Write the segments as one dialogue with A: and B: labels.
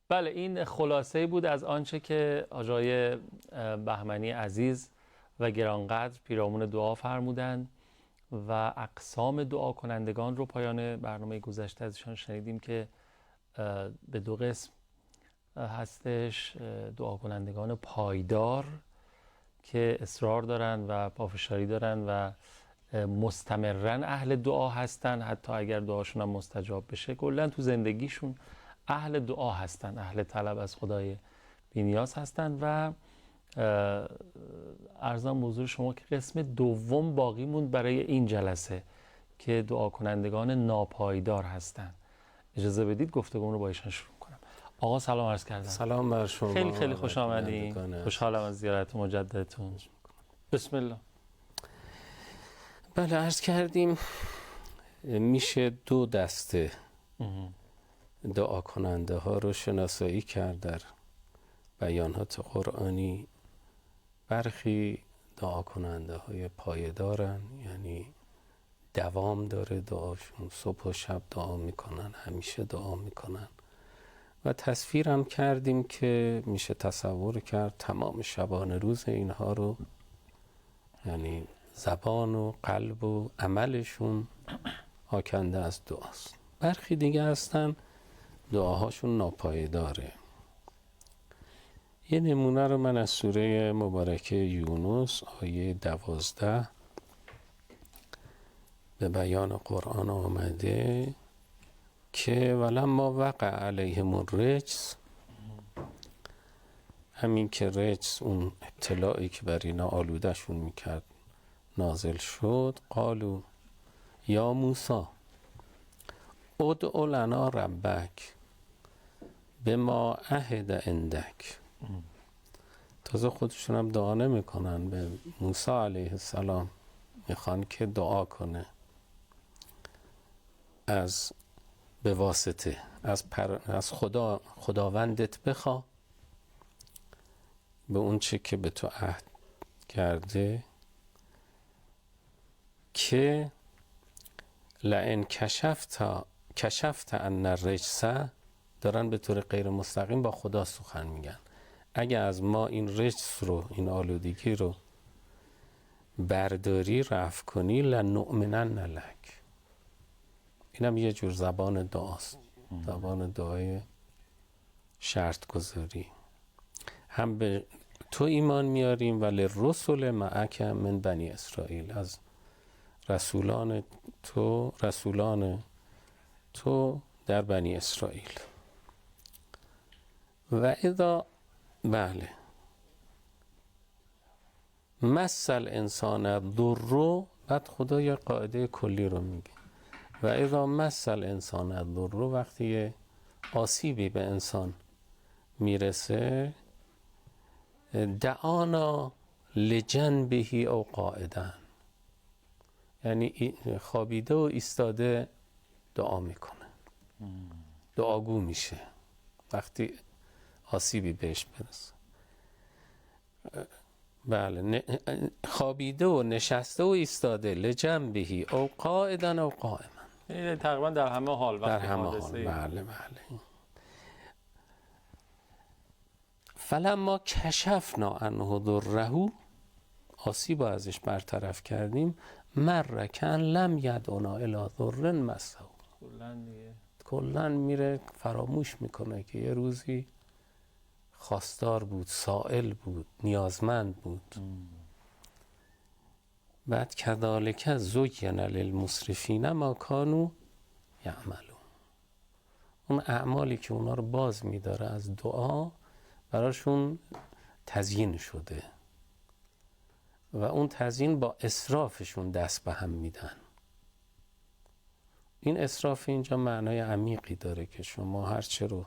A: بله، این خلاصه بود از آنچه که آقای بهمنی عزیز و گرانقدر پیرامون دعا فرمودند و اقسام دعا کنندگان رو پایان برنامه گذشته ازشان شنیدیم که به دو قسم هستش. دعا کنندگان پایدار که اصرار دارن و پافشاری دارن و مستمرن اهل دعا هستن، حتی اگر دعاشون هم مستجاب بشه کلا تو زندگیشون اهل دعا هستن، اهل طلب از خدای بی‌نیاز هستن. و ارزم حضور شما که قسم دوم باقی موند برای این جلسه که دعا کنندگان ناپایدار هستن. اجازه بدید گفتگو رو با ایشان شروع کنم. آقا سلام عرض کردم.
B: سلام بر شما.
A: خیلی خیلی خوش آمدین. خوشحالم از زیارت مجددتون. بسم الله.
B: بله عرض کردیم میشه دو دسته دعا کننده ها رو شناسایی کرد در بیانات قرآنی. برخی دعا کننده های پایدارن، یعنی دوام داره دعاشون، صبح و شب دعا میکنن، همیشه دعا میکنن. و تصویرم کردیم که میشه تصور کرد تمام شبانه روز اینها رو، یعنی زبان و قلب و عملشون آکنده از دعاست. برخی دیگه هستن دعاهاشون ناپایداره. یه نمونه رو من از سوره مبارکه یونس آیه 12 به بیان قرآن آمده که ولما وقع علیهم الرجس، همین که رجس اون ابتلایی که بر اینا آلودهشون میکرد نازل شد، قالو یا موسی ادع لنا ربک بما عهد عندک. تازه خودشون هم دعا نمیکنن، به موسی علیه السلام میخوان که دعا کنه از به واسطه از خداوندت بخوا به اون چه که به تو عهد کرده که لئن کشفت عنا الرجس، دارن به طور غیر مستقیم با خدا سخن میگن، اگه از ما این رجس رو، این آلودگی رو برداری، رفع کنی، لنؤمنن لک. اینم یه جور زبان دعاست، زبان دعای شرط گذاری. هم به تو ایمان میاریم ولی رسول معک من بنی اسرائیل، از رسولان تو در بنی اسرائیل. و اذا بله مس الانسان الضر، بعد خدا یه قاعده کلی رو میگه، و اذا مس الانسان الضر، وقتی آسیبی به انسان میرسه، دعانا لجنبه او قاعدا، یعنی خوابیده و ایستاده دعا میکنه، دعاگو میشه وقتی آسیبی بهش برسه. بله، خوابیده و نشسته و ایستاده، لجنبه او قاعدا او قائما،
A: این تقریبا در همه حال،
B: در همه حال. بله. فلما کشفنا عنه ضره، آسیب ازش برطرف کردیم، مر کان لم یدعنا الی ضر مسه، کلا میره فراموش میکنه که یه روزی خواستار بود، سائل بود، نیازمند بود. بعد کذالک زین للمسرفین ما کانوا یعملون، اون اعمالی که اونا رو باز میداره از دعا براشون تزیین شده و اون تزیین با اسرافشون دست به هم میدن. این اسراف اینجا معنای عمیقی داره که شما هرچه رو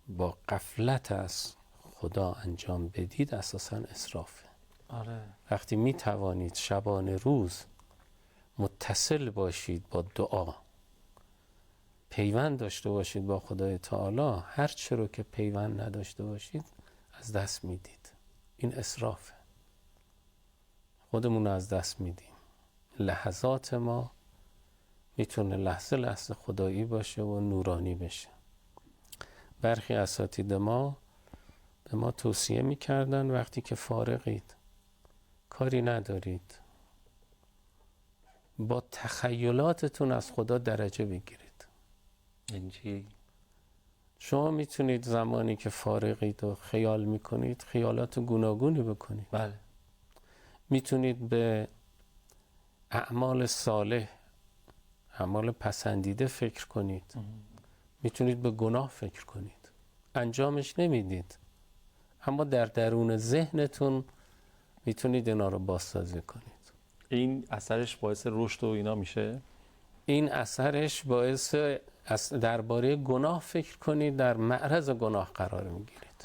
B: با غفلت از خدا انجام بدید اساساً اسرافه.
A: آره.
B: وقتی می توانید شبانه روز متصل باشید با دعا، پیوند داشته باشید با خدای تعالی، هرچه رو که پیوند نداشته باشید از دست میدید. این اسرافه، خودمون از دست میدیم. لحظات ما میتونه لحظه لحظه خدایی باشه و نورانی بشه. برخی اساتید ما به ما توصیه میکردن وقتی که فارغید، کاری ندارید، با تخیلاتتون از خدا درجه بگیرید.
A: این چی؟
B: شما میتونید زمانی که فارغید و خیال میکنید خیالات گوناگونی بکنید.
A: بله.
B: میتونید به اعمال صالح، اعمال پسندیده فکر کنید. میتونید به گناه فکر کنید، انجامش نمیدید، اما در درون ذهنتون میتونید اینا رو بازسازی کنید.
A: این اثرش باعث رشد و اینا میشه؟
B: این اثرش باعث درباره گناه فکر کنید، در معرض گناه قرار میگیرید.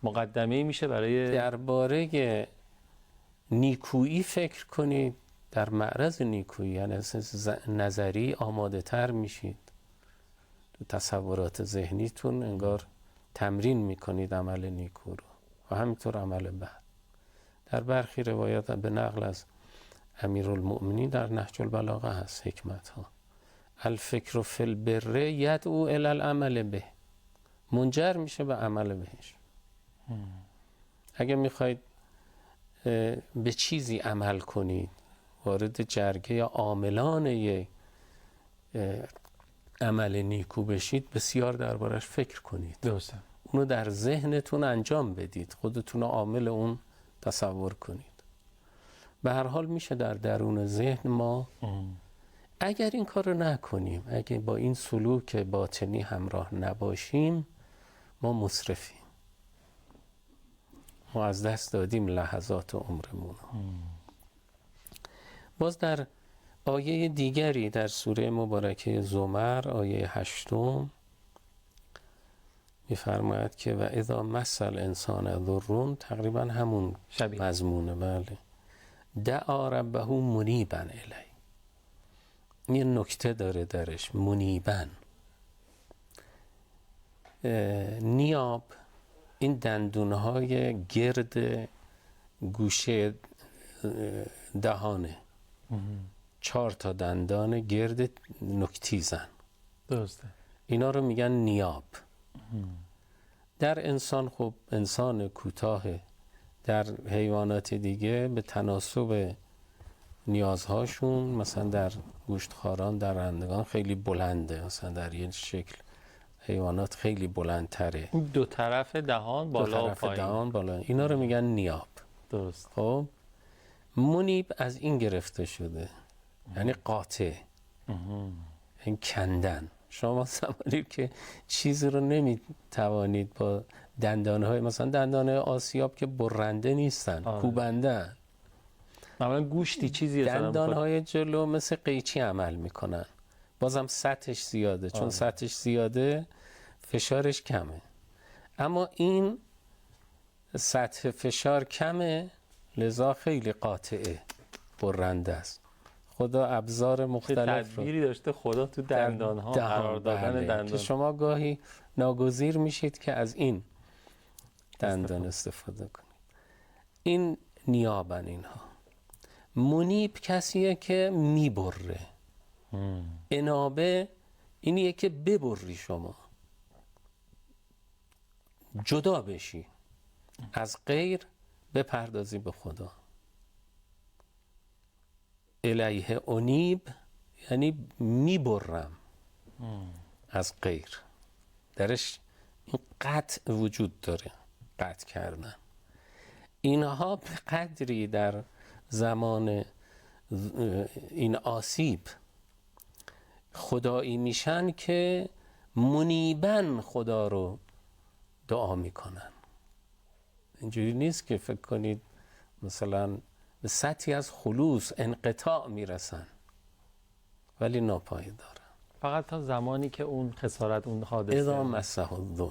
A: مقدمه میشه برای
B: درباره نیکویی فکر کنید، در معرض نیکویی، یعنی نظری آماده تر میشید. تو تصورات ذهنیتون انگار تمرین میکنید عمل نیکو رو و همینطور عمل بد. در برخی روایات به نقل از امیرالمؤمنین در نهج البلاغه هست حکمت ها: الفکر فی البر یدعو الی العمل به، منجر میشه به عمل بهش. اگه میخواید به چیزی عمل کنید، وارد جرگه یا عاملان یک عمل نیکو بشید، بسیار دربارش فکر کنید.
A: درسته.
B: اونو در ذهنتون انجام بدید، خودتون عامل اون تصور کنید. به هر حال میشه در درون ذهن ما اگر این کار رو نکنیم، اگه با این سلوک باطنی همراه نباشیم، ما مسرفیم، ما از دست دادیم لحظات عمرمون. باز در آیه دیگری در سوره مبارکه زمر، آیه 8، میفرماید که و اذا مس الانسان ضر، تقریبا همون مضمونه. بله. دعا ربه منیبا الی. یه نکته داره درش، منیبا. نیاب این دندونهای گرد گوشه دهانه، 4 تا دندان گرد نکتیزن.
A: درسته.
B: اینا رو میگن نیاب. در انسان، خب انسان کوتاه، در حیوانات دیگه به تناسب نیازهاشون، مثلا در گوشتخواران، در رندگان خیلی بلنده، مثلا در یه شکل حیوانات خیلی بلندتره.
A: دو طرف دهان بالا و پایین.
B: دهان بالا. اینا رو میگن نیاب.
A: درست.
B: خب منیب از این گرفته شده، یعنی قاطع، این کندن. شما زمانی که چیزی رو نمیتوانید با دندانهای، مثلا دندانهای آسیاب که برنده نیستن، کوبندن.
A: معمولا گوشتی چیزی
B: دندانهای جلو مثل قیچی عمل میکنن، بازم سطحش زیاده. چون سطحش زیاده فشارش کمه، اما این سطح فشار کمه، لذا خیلی قاطعه، برنده است. خدا ابزار مختلف رو
A: تدبیری داشته خدا تو دندانها قرار دادن. دندان
B: که شما گاهی ناگزیر میشید که از این دندان استفاده کنید. این نیابن اینها. منیب کسیه که میبره. انابه اینیه که ببری، شما جدا بشی از غیر، بپردازی به خدا. الیه انیب یعنی میبرم از غیر. درش این قطع وجود داره، قطع کردن. اینها به قدری در زمان این آسیب خدایی میشن که منیبن خدا رو دعا میکنن. اینجوری نیست که فکر کنید مثلا به سطحی از خلوص، انقطاع میرسن، ولی ناپایدارن.
A: فقط تا زمانی که اون خسارت، اون حادثه،
B: اذا مسه الضر،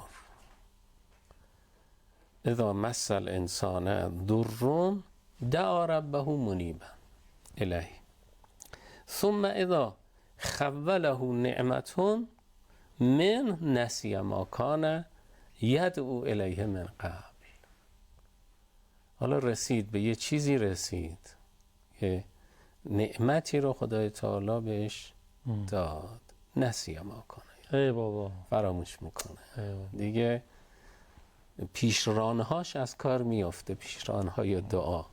B: اذا مس الانسان ضر دعا ربه منیبا الیه ثم اذا خوله نعمت من نسی ما کان یدعو الیه من قبل. حالا رسید به یه چیزی، رسید یه نعمتی رو خدای تعالی بهش داد، نسی ما کان
A: ای بابا،
B: فراموش میکنه
A: ای بابا.
B: دیگه. پیشرانهاش از کار میافته، پیشرانهای دعا.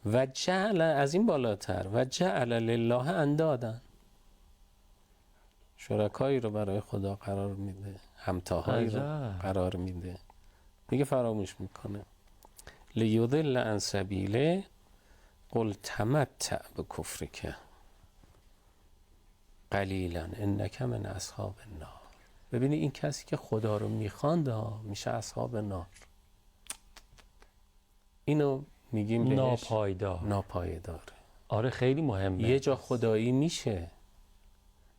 B: و جعل، از این بالاتر، و جعل لله اندادن، شرکایی رو برای خدا قرار میده، همتاهایی رو
A: عجب.
B: قرار میده، دیگه فراموش میکنه. لیضل عن سبیله قل تمتع بکفرک قلیلا انک من اصحاب النار. ببینی این کسی که خدا رو میخواند میشه اصحاب نار. اینو میگیم بهش
A: ناپایدار.
B: ناپایداره.
A: آره خیلی مهمه.
B: یه جا خدایی میشه،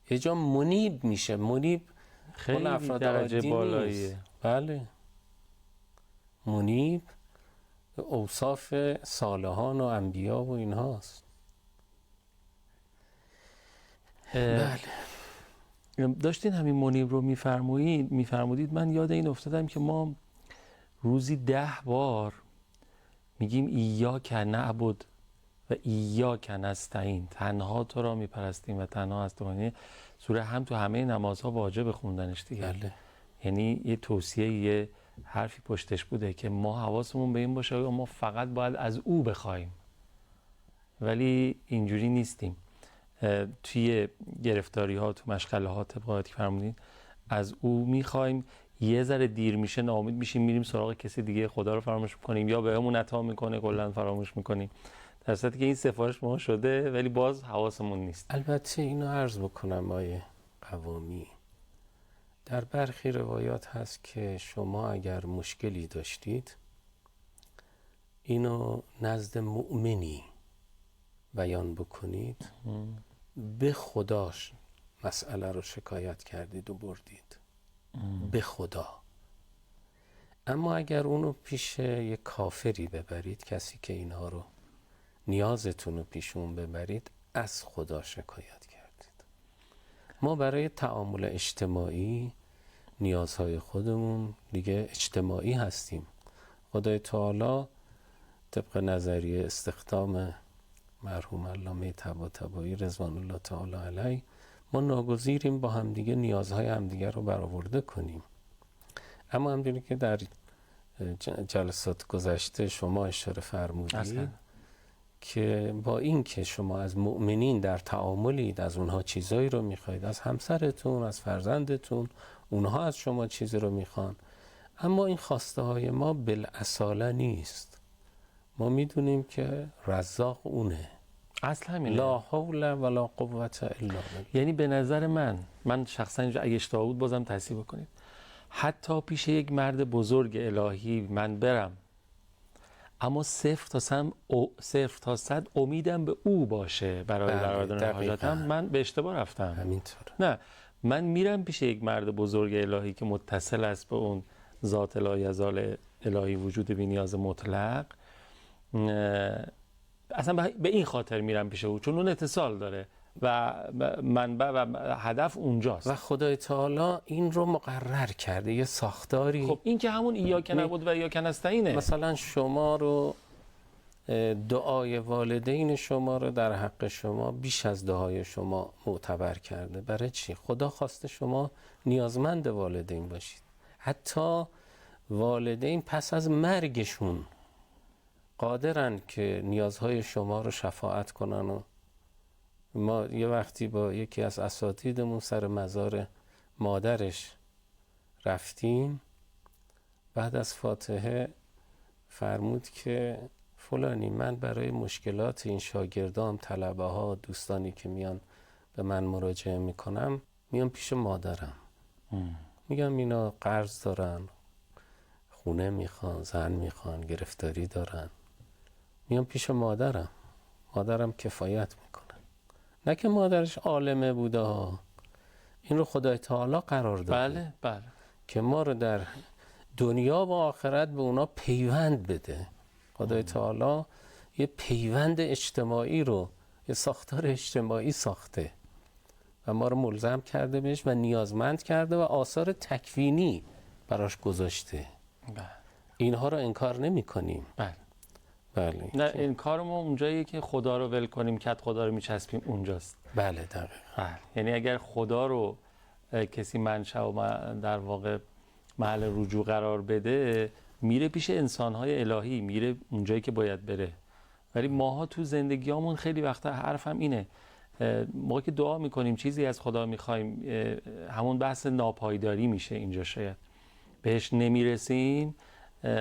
B: یه جا منیب میشه. منیب مال
A: خیلی
B: افراد
A: درجه
B: عادی
A: بالاییه.
B: نیست. بله، منیب اوصاف صالحان و انبیا و اینهاست. بله.
A: داشتین همین منیب رو میفرمودید، من یاد این افتادم که ما روزی 10 بار میگیم ایاک نعبد و ایاک نستعین، تنها تو را میپرستیم و تنها از تو. یعنی سوره هم تو همه نمازها واجب خوندنش دیگه.
B: بله.
A: یعنی یه توصیه، یه حرفی پشتش بوده که ما حواسمون به این باشه و ما فقط باید از او بخوایم، ولی اینجوری نیستیم. توی گرفتاری ها، تو مشغله ها، طبق آیاتی که فرمودین، از او میخوایم، یه ذره دیر میشه ناامید میشیم، میریم سراغ کسی دیگه، خدا رو فراموش میکنیم یا بهمون عطا میکنه کلا فراموش میکنیم، در صورتی که این سفارش ما شده ولی باز حواسمون نیست.
B: البته اینو عرض بکنم آیه قوامی، در برخی روایات هست که شما اگر مشکلی داشتید اینو نزد مؤمنی بیان بکنید، به خداش مسئله رو شکایت کردید و بردید، به خدا. اما اگر اونو پیش یک کافری ببرید، کسی که اینها رو نیازتون رو پیش اون ببرید، از خدا شکایت کردید. ما برای تعامل اجتماعی نیازهای خودمون دیگه اجتماعی هستیم. خدای تعالی طبق نظریه استخدام مرحوم علامه طباطبایی رضوان الله تعالی علیه، ما ناگزیریم با همدیگه نیازهای همدیگه رو برآورده کنیم. اما همونجوری که در جلسات گذشته شما اشاره فرمودید که با این که شما از مؤمنین در تعاملید، از اونها چیزایی رو میخواید، از همسرتون، از فرزندتون، اونها از شما چیزی رو میخوان، اما این خواسته های ما بالاصاله نیست. ما میدونیم که رزاق اونه.
A: اصل همینه.
B: لا حول ولا قوة الا بالله.
A: یعنی به نظر من شخصا اینجا اگه اشتباه بود بازم تصحیح بکنید، حتی پیش یک مرد بزرگ الهی من برم، اما 0 تا 100 امیدم به او باشه برای برآوردن حاجتم، من به اشتباه رفتم.
B: همینطور.
A: نه، من میرم پیش یک مرد بزرگ الهی که متصل است به اون ذات لا یزال الهی، وجود بی نیاز مطلق، اصلا به این خاطر میرم پیش او، چون اون اتصال داره و منبع و هدف اونجاست.
B: و خدای تعالی این رو مقرر کرده، یه ساختاری.
A: خب این که همون ایاک نعبد و ایاک نستعینه.
B: مثلا شما رو، دعای والدین شما رو در حق شما بیش از دعای شما معتبر کرده. برای چی؟ خدا خواسته شما نیازمند والدین باشید. حتی والدین پس از مرگشون قادرن که نیازهای شما رو شفاعت کنن. و ما یه وقتی با یکی از اساتیدمون سر مزار مادرش رفتیم، بعد از فاتحه فرمود که فلانی، من برای مشکلات این شاگردام، طلبه ها، دوستانی که میان به من مراجعه میکنم، میان پیش مادرم، میگم اینا قرض دارن، خونه میخوان، زن میخوان، گرفتاری دارن، میان پیش مادرم، مادرم کفایت میکنه. نه که مادرش عالمه بوده ها، این رو خدای تعالی قرار داده.
A: بله.
B: که ما رو در دنیا و آخرت به اونا پیوند بده. خدای تعالی یه پیوند اجتماعی رو، یه ساختار اجتماعی ساخته و ما رو ملزم کرده بهش و نیازمند کرده و آثار تکوینی براش گذاشته. اینها رو انکار نمی کنیم. بله.
A: نه، انکار ما اونجاییه که خدا رو ول کنیم، کت خدا رو میچسبیم، اونجاست.
B: بله دقیقاً.
A: یعنی اگر خدا رو کسی منشأ و در واقع محل رجوع قرار بده، میره پیش انسان‌های الهی، میره اونجایی که باید بره. ولی ماها تو زندگیامون خیلی وقتا حرفم اینه، موقعی که دعا میکنیم چیزی از خدا میخوایم، همون بحث ناپایداری میشه اینجا، شاید بهش نمیرسیم،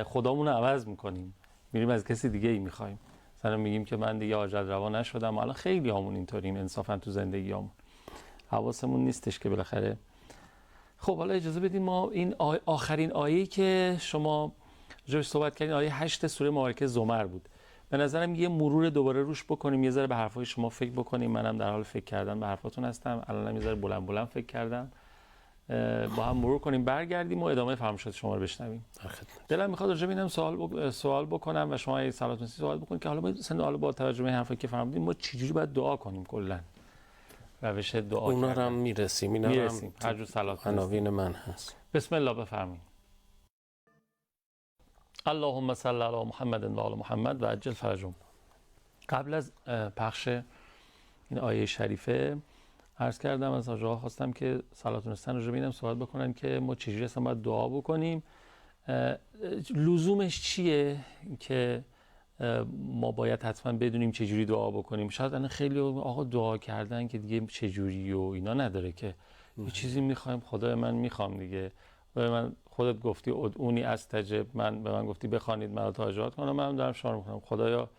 A: خدامون رو عوض میکنیم، میریم از کسی دیگه ای میخوایم. مثلا میگیم که من دیگه حاجت روا نشدم. الان خیلی همون اینطوریم انصافا تو زندگیامون، حواسمون نیستش که بالاخره. خب حالا اجازه بدید ما این آخرین آیه‌ای که شما راجعش صحبت کردین، آیه 8 سوره مبارکه زمر بود. به نظرم یه مرور دوباره روش بکنیم، یه ذره به حرفای شما فکر بکنیم. منم در حال فکر کردن به حرفاتون هستم، الانم یه ذره بلند بلند فکر کردم. با هم مرور کنیم، برگردیم و ادامه فرمایشات شما رو بشنویم. دلم میخواد راجع به اینم سوال بکنم و شما اگه صلاتون سوال بکنید که حالا مثلا با توجه به حرفایی که فرمودین ما چجوری باید دعا کنیم، کلا روش دعا
B: اونا رو هم میرسیم. اینا
A: میرسیم هر جور صلاتون
B: عناوین من هست.
A: بسم الله بفرمایید. اللهم صل علی محمد و آل محمد و عجل فرجهم. قبل از پخش این آیه شریفه عرض کردم، از آقا خواستم که صلاتون استن راجع به اینم صحبت بکنن که ما چجوری اصلا باید دعا بکنیم، لزومش چیه که ما باید حتما بدونیم چجوری دعا بکنیم. شاید الان خیلی آقا دعا کردن که دیگه چجوری و اینا نداره، که یه چیزی میخوایم، خدای من میخوام دیگه، من خودت گفتی ادعونی استجب، به من گفتی بخوانید مرا تاجرات کنم، من دارم شعار میکنم خدایا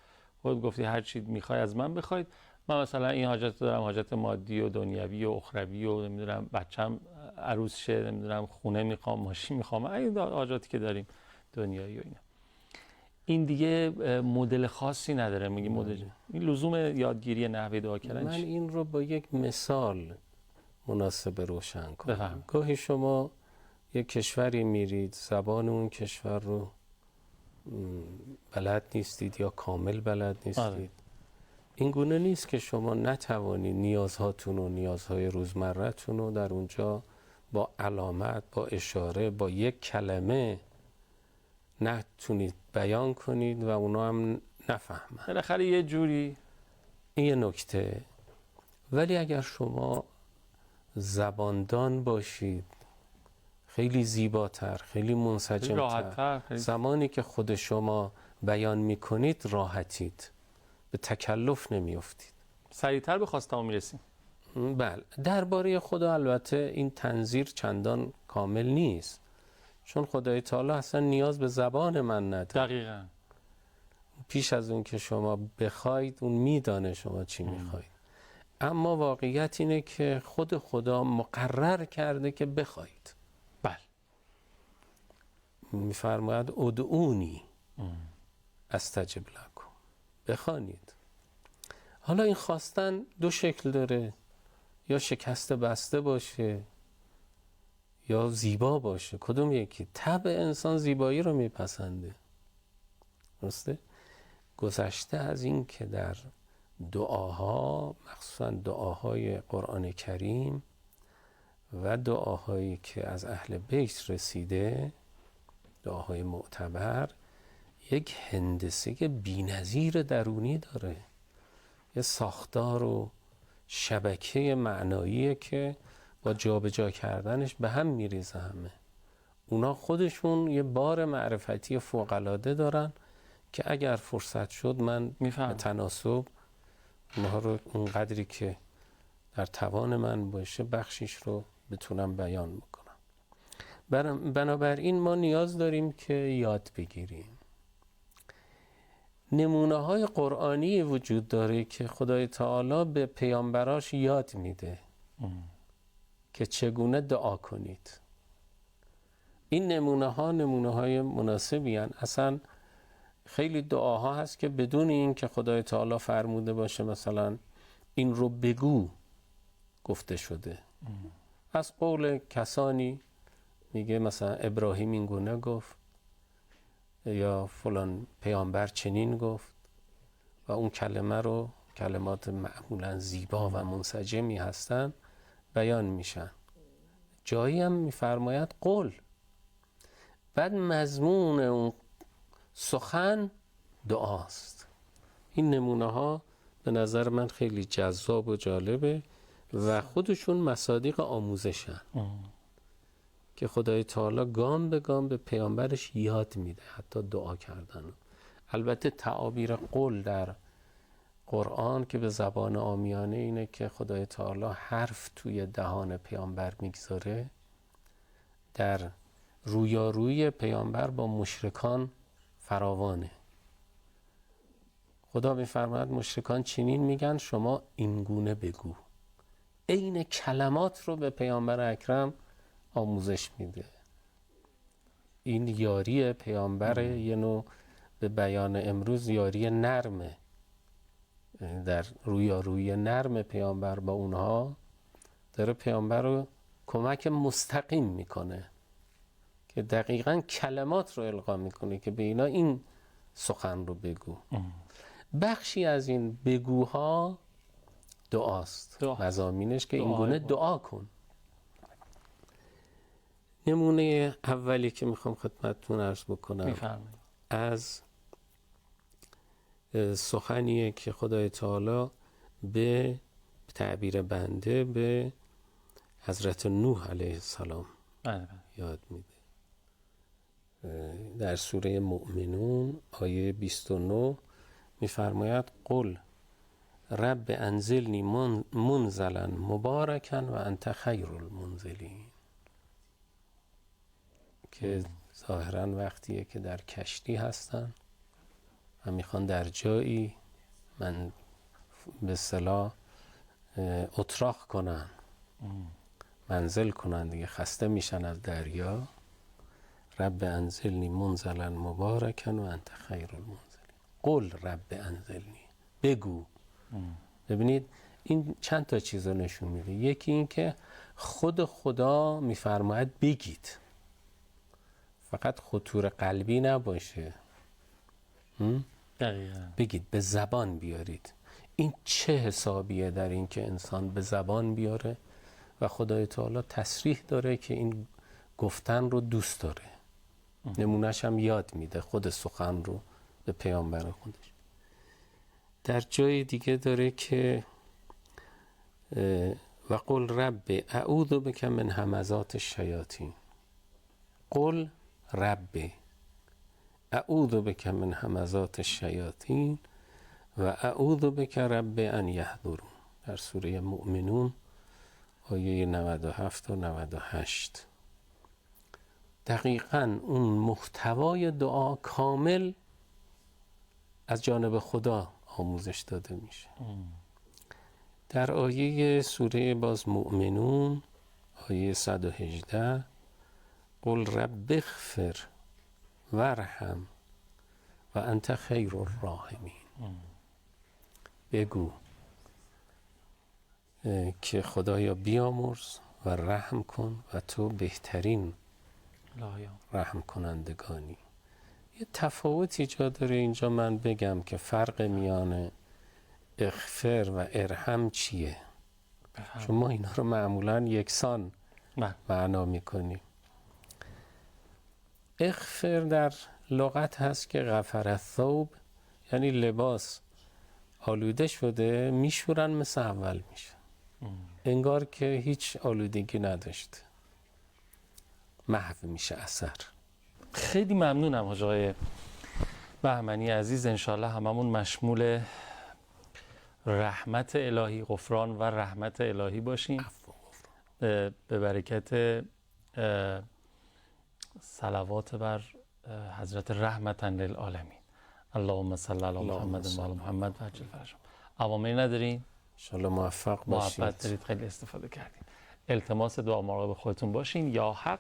A: خودت گفتی هر چی میخوای از من بخواید، من مثلا این حاجت دارم، حاجت مادی و دنیوی و اخروی و نمیدونم بچم عروس شه، نمیدونم خونه میخوام، ماشین میخوام، این حاجاتی که داریم دنیایی و اینا. این دیگه مدل خاصی نداره. میگه مدل این لزوم یادگیری نحوه دعا کردن.
B: من این رو با یک مثال مناسب روشن کنم.
A: بفهم.
B: گاهی شما یک کشوری میرید، زبان اون کشور رو بلد نیستید یا کامل بلد نیستید. این گونه نیست که شما نتوانید نیازهاتون و نیازهای روزمره‌تون رو در اونجا با علامت، با اشاره، با یک کلمه نتونید بیان کنید و اونا هم نفهمن.
A: بالاخره یه جوری
B: این یه نکته. ولی اگر شما زباندان باشید، خیلی زیباتر، خیلی منسجمتر، زمانی که خود شما بیان میکنید راحتید، به تکلف نمیافتید،
A: سریعتر به خواسته‌ها میرسیم.
B: بله. درباره خدا البته این تنظیر چندان کامل نیست، چون خدای تعالی اصلا نیاز به زبان من نداره.
A: دقیقاً.
B: پیش از اون که شما بخواید اون میدانه شما چی میخواید. اما واقعیت اینه که خود خدا مقرر کرده که بخواید.
A: بله.
B: میفرماید ادعونی استجب لکم، بخوانید. حالا این خواستن دو شکل داره، یا شکست بسته باشه یا زیبا باشه. کدوم یکی؟ طبع انسان زیبایی رو میپسنده، درسته؟ گذشته از این که در دعاها، مخصوصا دعاهای قرآن کریم و دعاهایی که از اهل بیت رسیده، دعاهای معتبر، یک هندسه بی‌نظیر درونی داره، یه ساختار و شبکه معناییه که با جابجا کردنش به هم میریزه همه. اونا خودشون یه بار معرفتی فوق‌العاده دارن که اگر فرصت شد من به تناسب اونها رو اونقدری که در توان من باشه بخشیش رو بتونم بیان بکنم. بنابراین ما نیاز داریم که یاد بگیریم. نمونه های قرآنی وجود داره که خدای تعالی به پیامبراش یاد میده که چگونه دعا کنید. این نمونه های مناسبی هستند. اصلا خیلی دعاها هست که بدون این که خدای تعالی فرموده باشه مثلا این رو بگو گفته شده. از قول کسانی میگه مثلا ابراهیم این گونه گفت یا فلان پیامبر چنین گفت و اون کلمه رو، کلمات معمولا زیبا و منسجمی هستن، بیان میشن. جایی هم میفرماید قول، بعد مضمون اون سخن دعاست. این نمونه ها به نظر من خیلی جذاب و جالبه و خودشون مصادیق آموزشن که خدای تعالی گام به گام به پیامبرش یاد میده، حتی دعا کردن. البته تعابیر قول در قرآن که به زبان عامیانه اینه که خدای تعالی حرف توی دهان پیامبر میگذاره، در رویارویی پیامبر با مشرکان فراوانه. خدا میفرماید مشرکان چنین میگن، شما اینگونه بگو. عین کلمات رو به پیامبر اکرم آموزش میده. این یاری پیامبر یه نوع به بیان امروز یاری نرمه، در رویارویی نرم پیامبر با اونها داره پیامبر رو کمک مستقیم میکنه که دقیقاً کلمات رو القا میکنه که به اینا این سخن رو بگو. بخشی از این بگوها دعاست، مضامینش که اینگونه دعا کن. نمونه اولی که میخوام خدمتتون عرض بکنم از سخنیه که خدای تعالی به تعبیر بنده به حضرت نوح علیه السلام یاد میده. در سوره مؤمنون آیه 29 میفرماید قل رب انزلنی منزلا مبارکا و انت خیر المنزلین، که ظاهرا وقتیه که در کشتی هستن و میخوان در جایی من به اصطلاح اتراق کنن، منزل کنن دیگه، خسته میشن از دریا. رب انزلنی منزلا مبارکا و انت خیر المنزلین. قل رب انزلنی، بگو. ببینید این چند تا چیز رو نشون میده. یکی این که خود خدا میفرماید بگید، فقط خطور قلبی نباشه، بگید، به زبان بیارید. این چه حسابیه در این که انسان به زبان بیاره و خدای تعالی تصریح داره که این گفتن رو دوست داره. نمونهش هم یاد میده، خود سخن رو به پیامبر خودش. در جای دیگه داره که و قل رب اعوذ بک من همزات الشیاطین. قل رب اعوذ بک من همزات الشیاطین و اعوذ بک رب ان یحضرون، در سوره مؤمنون آیه 97 و 98. دقیقاً اون محتوای دعا کامل از جانب خدا آموزش داده میشه. در آیه سوره باز مؤمنون آیه 118 قل رب اغفر وارحم و انت خیر الراحمین. بگو که خدایا بیامرز و رحم کن و تو بهترین رحم کنندگانی. یه تفاوتی جا داره اینجا من بگم که فرق میان اغفر و ارحم چیه؟ چون ما اینا رو معمولاً یکسان معنا میکنیم. اغفر در لغت هست که غفر الثوب، یعنی لباس آلوده شده میشورن مثل اول میشه، انگار که هیچ آلودگی نداشته، محو میشه اثر.
A: خیلی ممنونم حاج آقای بهمنی عزیز. انشالله هممون مشمول رحمت الهی، غفران و رحمت الهی باشیم به برکت صلوات بر حضرت رحمتا للعالمین. اللهم صل علی محمد و آل محمد و عجل فرجهم. اوامری ندارین؟
B: ان شاء الله موفق باشید.
A: محبت دارید، خیلی استفاده کردید. التماس دعا مراقب خودتون باشین. یا حق